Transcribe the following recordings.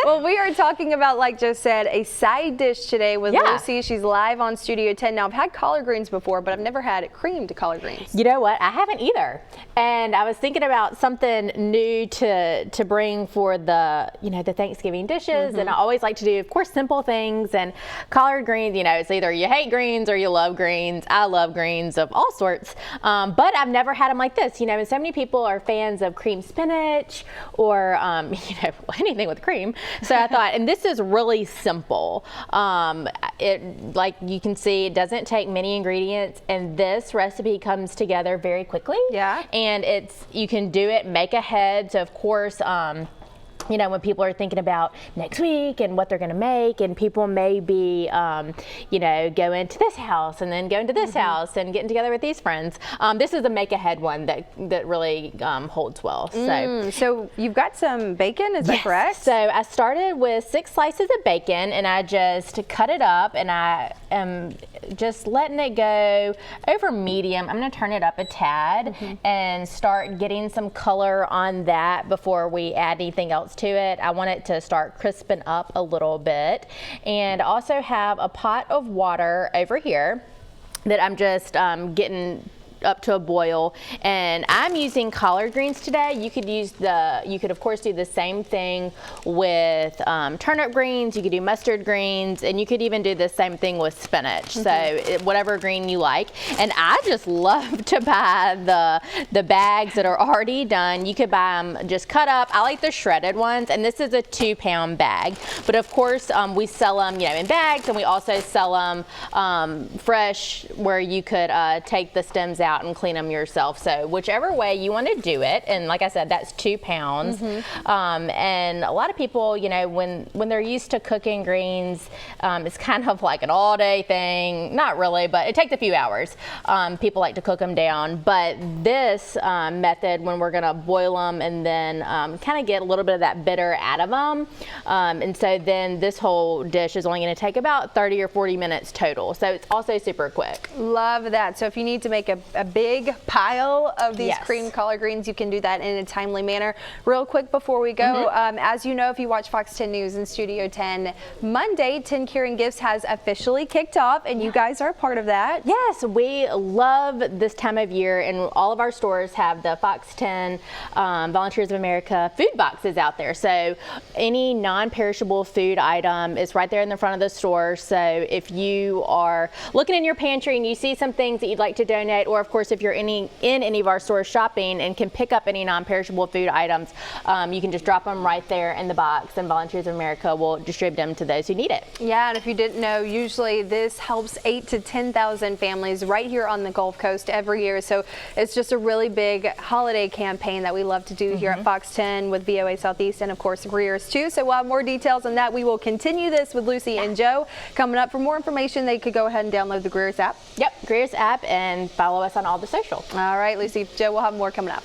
Well, we are talking about, like Joe said, a side dish today with Lucy. She's live on Studio 10. Now, I've had collard greens before, but I've never had creamed collard greens. You know what? I haven't either. And I was thinking about something new to bring for the, the Thanksgiving dishes. And I always like to do, of course, simple things. And collard greens, it's either you hate greens or you love greens. I love greens of all sorts. But I've never had them like this. And so many people are fans of cream spinach or, anything with cream. So I thought, and this is really simple. Like you can see, it doesn't take many ingredients, and this recipe comes together very quickly. Yeah. And you can do it, make ahead. So of course, when people are thinking about next week and what they're going to make, and people may be, going to this house and then going to this house and getting together with these friends. This is a make ahead one that really holds well. So you've got some bacon, is that correct? So I started with 6 slices of bacon, and I just cut it up, and I am just letting it go over medium. I'm going to turn it up a tad and start getting some color on that before we add anything else to it. I want it to start crisping up a little bit, and also have a pot of water over here that I'm just getting up to a boil, and I'm using collard greens today. You could of course do the same thing with turnip greens. You could do mustard greens, and you could even do the same thing with spinach. So whatever green you like. And I just love to buy the bags that are already done. You could buy them just cut up. I like the shredded ones, and this is a 2-pound bag. But of course, we sell them, in bags, and we also sell them fresh, where you could take the stems out and clean them yourself. So whichever way you want to do it, and like I said, that's 2 pounds. And a lot of people, when they're used to cooking greens, it's kind of like an all-day thing. Not really, but it takes a few hours. People like to cook them down, but this method, when we're going to boil them and then kind of get a little bit of that bitter out of them, and so then this whole dish is only going to take about 30 or 40 minutes total. So it's also super quick. Love that. So if you need to make a big pile of these creamed collard greens, you can do that in a timely manner. Real quick before we go, as you know, if you watch Fox 10 News and Studio 10, Monday, 10 Caring Gifts has officially kicked off, and you guys are a part of that. Yes, we love this time of year, and all of our stores have the Fox 10 Volunteers of America food boxes out there. So any non-perishable food item is right there in the front of the store. So if you are looking in your pantry and you see some things that you'd like to donate, or of course if you're in any of our stores shopping and can pick up any non-perishable food items, you can just drop them right there in the box, and Volunteers of America will distribute them to those who need it. Yeah, and if you didn't know, usually this helps 8,000 to 10,000 families right here on the Gulf Coast every year. So it's just a really big holiday campaign that we love to do here at Fox 10 with VOA Southeast, and of course Greer's too. So we'll have more details on that. We will continue this with Lucy and Joe coming up. For more information, they could go ahead and download the Greer's app. Yep, Greer's app, and follow us on all the social. All right, Lucy, Joe, we'll have more coming up.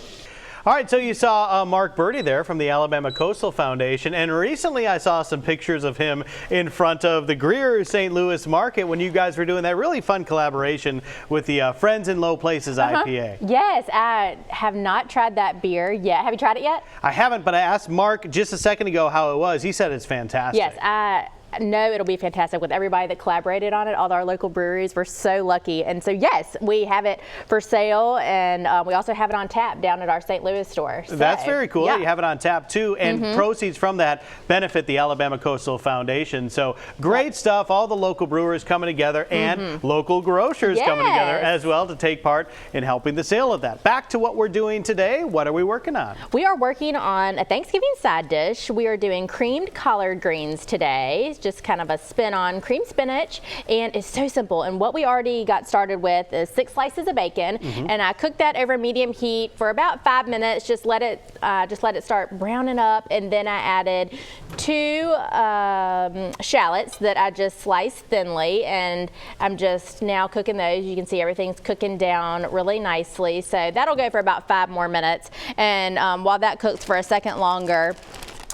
All right, so you saw Mark Birdie there from the Alabama Coastal Foundation, and recently I saw some pictures of him in front of the Greer St. Louis Market when you guys were doing that really fun collaboration with the Friends in Low Places IPA. Yes, I have not tried that beer yet. Have you tried it yet? I haven't, but I asked Mark just a second ago how it was. He said it's fantastic. Yes, I know it'll be fantastic with everybody that collaborated on it. All our local breweries were so lucky. And so, yes, we have it for sale, and we also have it on tap down at our St. Louis store. So, that's very cool. Yeah. You have it on tap, too, and proceeds from that benefit the Alabama Coastal Foundation. So great stuff. All the local brewers coming together and local grocers coming together as well to take part in helping the sale of that. Back to what we're doing today. What are we working on? We are working on a Thanksgiving side dish. We are doing creamed collard greens today. Just kind of a spin on cream spinach, and it's so simple. And what we already got started with is 6 slices of bacon, and I cooked that over medium heat for about 5 minutes. Just let it start browning up, and then I added 2 shallots that I just sliced thinly, and I'm just now cooking those. You can see everything's cooking down really nicely, so that'll go for about 5 more minutes. And while that cooks for a second longer,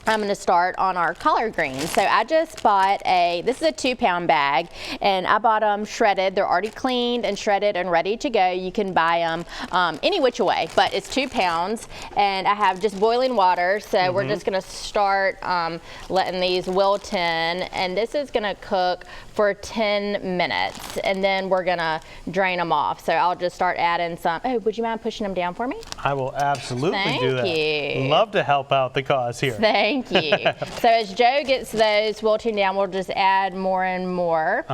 I'm going to start on our collard greens. So I just bought this is a 2-pound bag, and I bought them shredded. They're already cleaned and shredded and ready to go. You can buy them any which way, but it's 2 pounds, and I have just boiling water. So we're just going to start letting these wilt in, and this is going to cook for 10 minutes, and then we're going to drain them off. So I'll just start adding some. Oh, would you mind pushing them down for me? I will absolutely do that. Thank you. Love to help out the cause here. Thank you. So as Joe gets those wilting down, we'll just add more and more.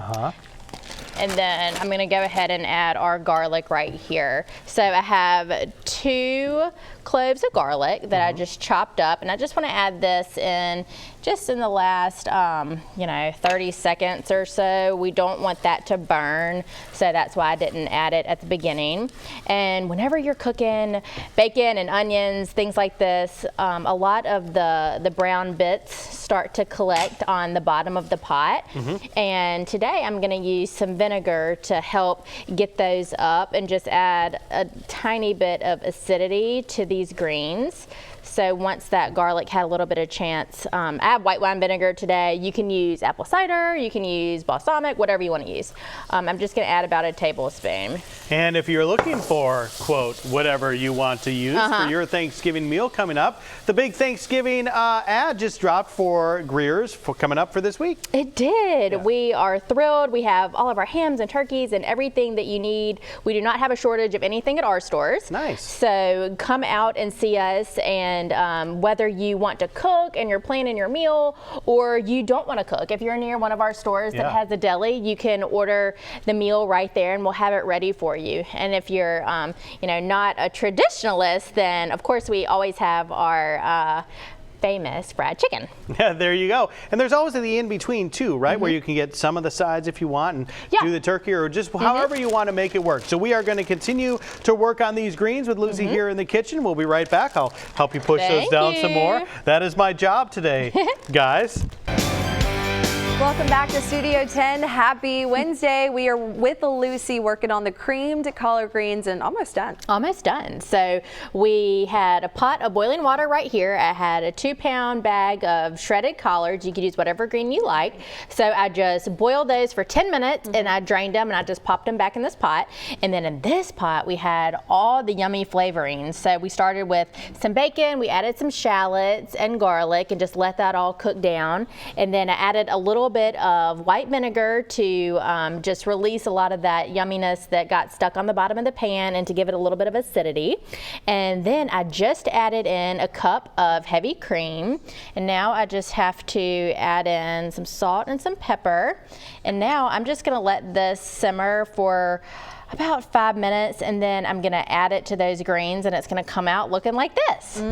And then I'm going to go ahead and add our garlic right here. So I have 2 cloves of garlic that I just chopped up, and I just want to add this in just in the last 30 seconds or so. We don't want that to burn, so that's why I didn't add it at the beginning. And whenever you're cooking bacon and onions, things like this, a lot of the brown bits start to collect on the bottom of the pot. And today I'm going to use some vinegar to help get those up and just add a tiny bit of acidity to these greens. So once that garlic had a little bit of chance, I have white wine vinegar today. You can use apple cider, you can use balsamic, whatever you want to use. I'm just going to add about a tablespoon. And if you're looking for, quote, whatever you want to use for your Thanksgiving meal coming up, the big Thanksgiving ad just dropped for Greer's coming up for this week. It did. Yeah. We are thrilled. We have all of our hams and turkeys and everything that you need. We do not have a shortage of anything at our stores. Nice. So come out and see us, and whether you want to cook and you're planning your meal or you don't want to cook, if you're near one of our stores that has a deli, you can order the meal right there and we'll have it ready for you. And if you're not a traditionalist, then of course we always have our famous fried chicken. Yeah, there you go. And there's always the in-between too, right? Where you can get some of the sides if you want and do the turkey, or just however you want to make it work. So we are going to continue to work on these greens with Lucy here in the kitchen. We'll be right back. I'll help you push those down some more. That is my job today, guys. Welcome back to Studio 10. Happy Wednesday. We are with Lucy working on the creamed collard greens and almost done. Almost done. So we had a pot of boiling water right here. I had a 2-pound bag of shredded collards. You could use whatever green you like. So I just boiled those for 10 minutes and I drained them and I just popped them back in this pot. And then in this pot we had all the yummy flavorings. So we started with some bacon, we added some shallots and garlic and just let that all cook down. And then I added a little bit of white vinegar to just release a lot of that yumminess that got stuck on the bottom of the pan and to give it a little bit of acidity. And then I just added in a cup of heavy cream, and now I just have to add in some salt and some pepper. And now I'm just going to let this simmer for about 5 minutes, and then I'm going to add it to those greens, and it's going to come out looking like this.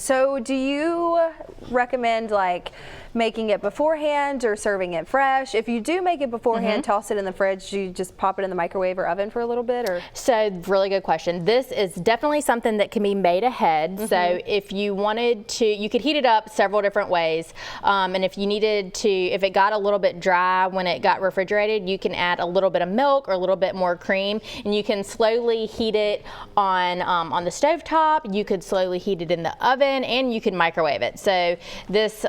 So do you recommend like making it beforehand or serving it fresh? If you do make it beforehand, toss it in the fridge, you just pop it in the microwave or oven for a little bit? Or So really good question. This is definitely something that can be made ahead. So if you wanted to, you could heat it up several different ways. And if you needed to, if it got a little bit dry when it got refrigerated, you can add a little bit of milk or a little bit more cream, and you can slowly heat it on the stovetop. You could slowly heat it in the oven, and you can microwave it. So this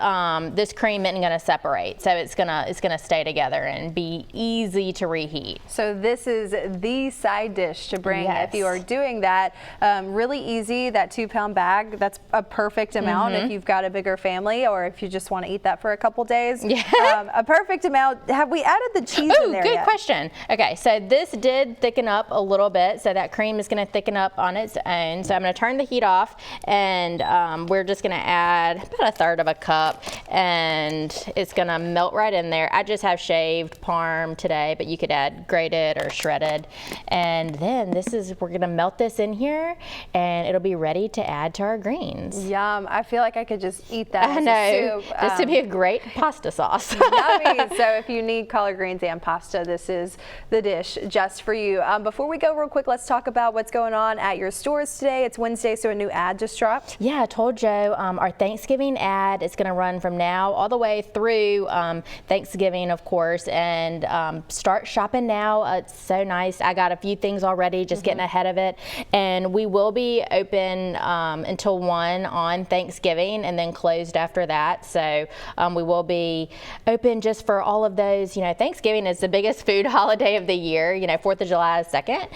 cream isn't going to separate, so it's gonna stay together and be easy to reheat. So this is the side dish to bring if you are doing that. Really easy. That 2-pound bag, that's a perfect amount if you've got a bigger family or if you just want to eat that for a couple days. A perfect amount. Have we added the cheese in there good yet? question. Okay, so this did thicken up a little bit, so that cream is going to thicken up on its own. So I'm going to turn the heat off, and we're just going to add about 1/3 of a cup, and it's going to melt right in there. I just have shaved parm today, but you could add grated or shredded. And then we're going to melt this in here, and it'll be ready to add to our greens. Yum. I feel like I could just eat that I as know. a soup. This would be a great pasta sauce. Yummy. So if you need collard greens and pasta, this is the dish just for you. Before we go real quick, let's talk about what's going on at your stores today. It's Wednesday, so a new ad just dropped. Yeah, I told Joe our Thanksgiving ad is going to run from now all the way through Thanksgiving, of course, and start shopping now. It's so nice. I got a few things already, just getting ahead of it. And we will be open until 1 on Thanksgiving and then closed after that. So we will be open just for all of those. Thanksgiving is the biggest food holiday of the year. 4th of July is second.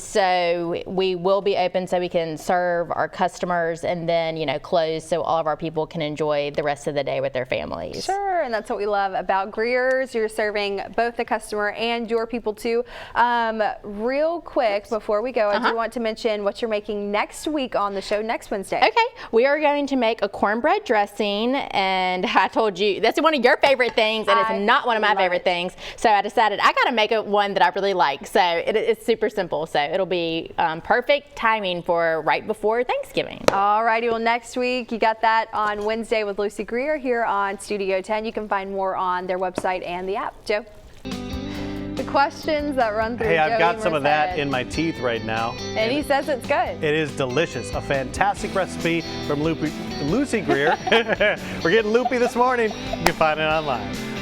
So we will be open so we can serve our customers, and then, close so all of our people can enjoy the rest of the day with their families. Sure, and that's what we love about Greer's. You're serving both the customer and your people too. Real quick before we go, I do want to mention what you're making next week on the show next Wednesday. Okay, we are going to make a cornbread dressing, and I told you that's one of your favorite things, and it's not one of my favorite things. So I decided I got to make one that I really like. So it's super simple. So it'll be perfect timing for right before Thanksgiving. All righty, well, next week you got that on Wednesday with Lucy Greer here on Studio 10. You can find more on their website and the app. Joe? The questions that run through Hey, I've Joe got some Emer's of that head. in my teeth right now. And he says it's good. It is delicious. A fantastic recipe from Lucy Greer. We're getting loopy this morning. You can find it online.